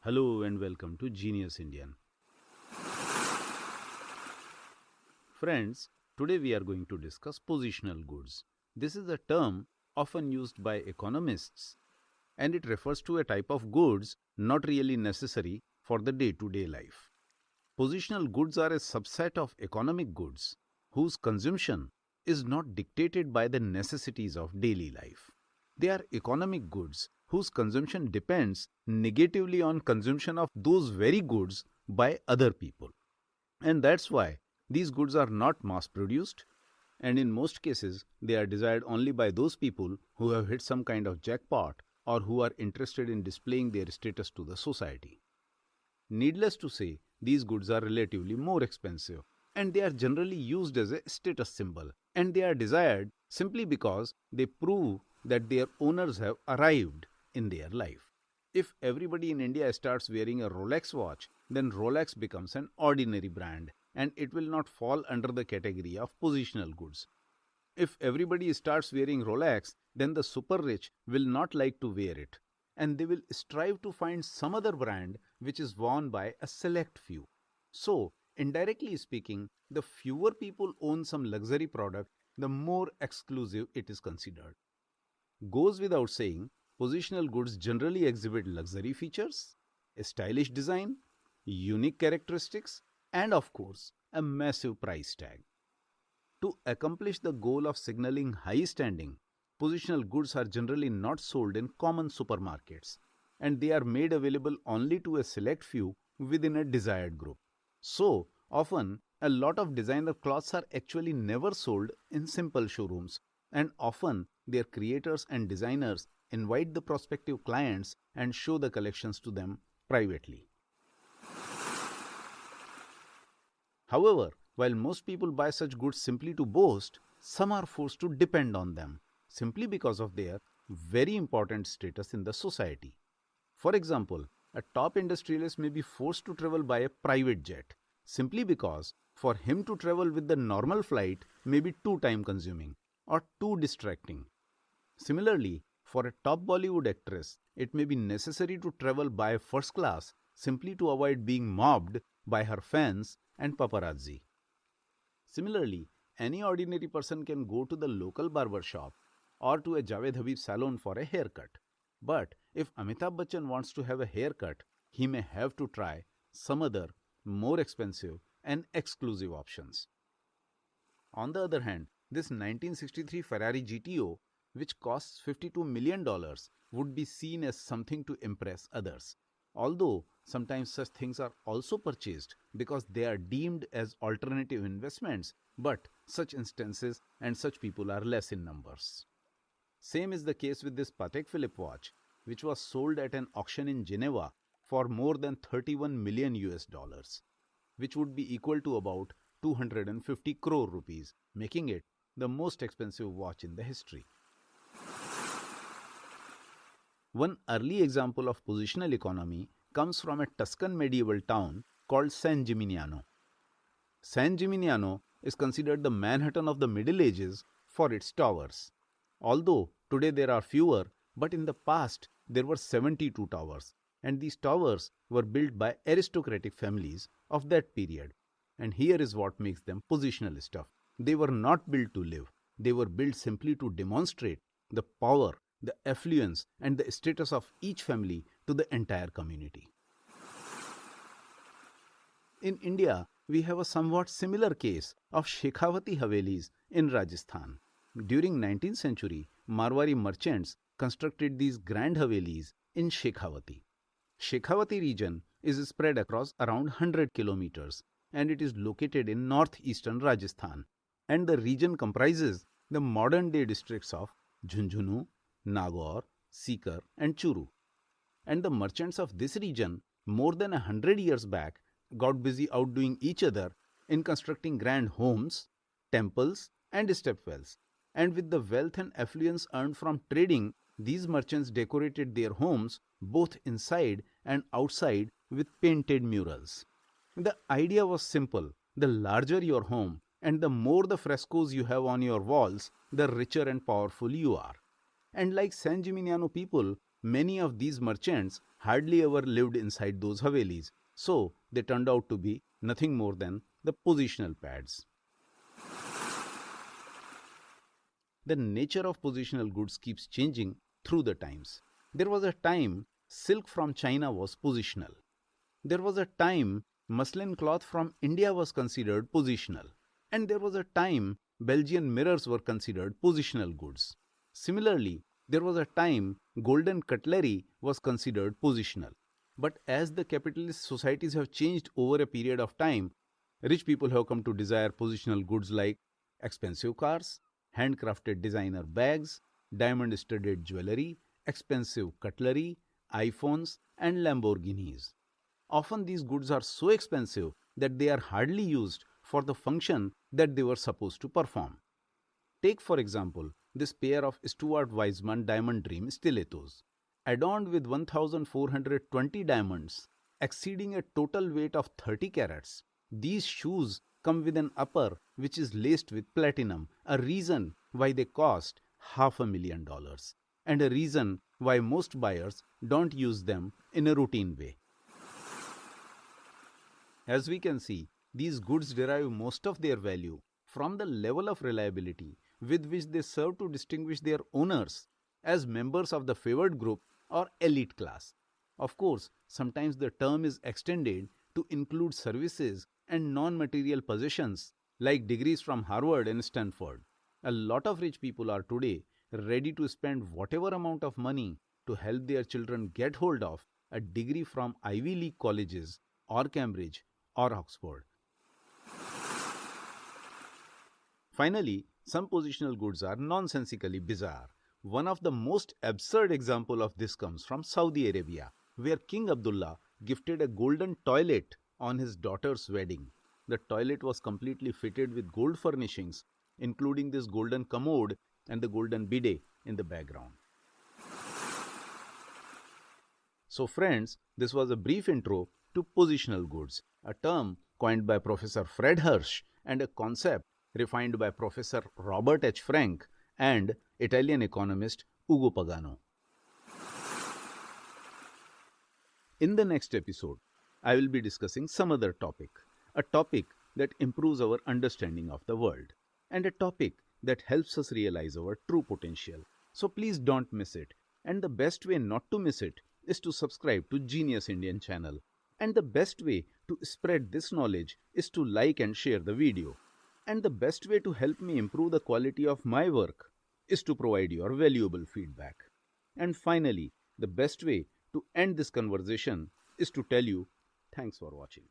Hello and welcome to Genius Indian. Friends, today we are going to discuss positional goods. This is a term often used by economists and it refers to a type of goods not really necessary for the day-to-day life. Positional goods are a subset of economic goods whose consumption is not dictated by the necessities of daily life. They are economic goods whose consumption depends negatively on consumption of those very goods by other people. And that's why these goods are not mass-produced, and in most cases they are desired only by those people who have hit some kind of jackpot or who are interested in displaying their status to the society. Needless to say, these goods are relatively more expensive and they are generally used as a status symbol, and they are desired simply because they prove that their owners have arrived in their life. If everybody in India starts wearing a Rolex watch, then Rolex becomes an ordinary brand and it will not fall under the category of positional goods. If everybody starts wearing Rolex, then the super rich will not like to wear it and they will strive to find some other brand which is worn by a select few. So, indirectly speaking, the fewer people own some luxury product, the more exclusive it is considered. Goes without saying, positional goods generally exhibit luxury features, a stylish design, unique characteristics, and of course, a massive price tag. To accomplish the goal of signaling high standing, positional goods are generally not sold in common supermarkets, and they are made available only to a select few within a desired group. So, often, a lot of designer clothes are actually never sold in simple showrooms, and often their creators and designers invite the prospective clients and show the collections to them privately. However, while most people buy such goods simply to boast, some are forced to depend on them simply because of their very important status in the society. For example, a top industrialist may be forced to travel by a private jet simply because for him to travel with the normal flight may be too time consuming or too distracting. Similarly, for a top Bollywood actress, it may be necessary to travel by first class simply to avoid being mobbed by her fans and paparazzi. Similarly, any ordinary person can go to the local barber shop or to a Javed Habib salon for a haircut. But if Amitabh Bachchan wants to have a haircut, he may have to try some other, more expensive and exclusive options. On the other hand, this 1963 Ferrari GTO, which costs $52 million, would be seen as something to impress others. Although sometimes such things are also purchased because they are deemed as alternative investments, but such instances and such people are less in numbers. Same is the case with this Patek Philippe watch, which was sold at an auction in Geneva for more than 31 million US dollars, which would be equal to about 250 crore rupees, making it the most expensive watch in the history. One early example of positional economy comes from a Tuscan medieval town called San Gimignano. San Gimignano is considered the Manhattan of the Middle Ages for its towers. Although today there are fewer, but in the past there were 72 towers, and these towers were built by aristocratic families of that period. And here is what makes them positional stuff. They were not built to live. They were built simply to demonstrate the power, the affluence and the status of each family to the entire community. In India, we have a somewhat similar case of Shekhawati Havelis in Rajasthan. During 19th century, Marwari merchants constructed these grand Havelis in Shekhawati. Shekhawati region is spread across around 100 kilometers and it is located in northeastern Rajasthan, and the region comprises the modern-day districts of Jhunjhunu, Nagaur, Sikar and Churu. And the merchants of this region more than 100 years back got busy outdoing each other in constructing grand homes, temples and stepwells. And with the wealth and affluence earned from trading, these merchants decorated their homes both inside and outside with painted murals. The idea was simple. The larger your home and the more the frescoes you have on your walls, the richer and powerful you are. And like San Gimignano people, many of these merchants hardly ever lived inside those Havelis, so they turned out to be nothing more than the positional pads. The nature of positional goods keeps changing through the times. There was a time silk from China was positional. There was a time muslin cloth from India was considered positional. And there was a time Belgian mirrors were considered positional goods. Similarly, there was a time golden cutlery was considered positional. But as the capitalist societies have changed over a period of time, rich people have come to desire positional goods like expensive cars, handcrafted designer bags, diamond-studded jewelry, expensive cutlery, iPhones, and Lamborghinis. Often these goods are so expensive that they are hardly used for the function that they were supposed to perform. Take for example this pair of Stuart Weitzman Diamond Dream stilettos, adorned with 1420 diamonds, exceeding a total weight of 30 carats. These shoes come with an upper which is laced with platinum, a reason why they cost $500,000, and a reason why most buyers don't use them in a routine way. As we can see, these goods derive most of their value from the level of reliability with which they serve to distinguish their owners as members of the favored group or elite class. Of course, sometimes the term is extended to include services and non-material possessions like degrees from Harvard and Stanford. A lot of rich people are today ready to spend whatever amount of money to help their children get hold of a degree from Ivy League colleges or Cambridge or Oxford. Finally, some positional goods are nonsensically bizarre. One of the most absurd examples of this comes from Saudi Arabia, where King Abdullah gifted a golden toilet on his daughter's wedding. The toilet was completely fitted with gold furnishings, including this golden commode and the golden bidet in the background. So friends, this was a brief intro to positional goods, a term coined by Professor Fred Hirsch and a concept refined by Professor Robert H. Frank and Italian economist Ugo Pagano. In the next episode, I will be discussing some other topic, a topic that improves our understanding of the world, and a topic that helps us realize our true potential. So please don't miss it. And the best way not to miss it is to subscribe to Genius Indian channel. And the best way to spread this knowledge is to like and share the video. And the best way to help me improve the quality of my work is to provide your valuable feedback. And finally, the best way to end this conversation is to tell you thanks for watching.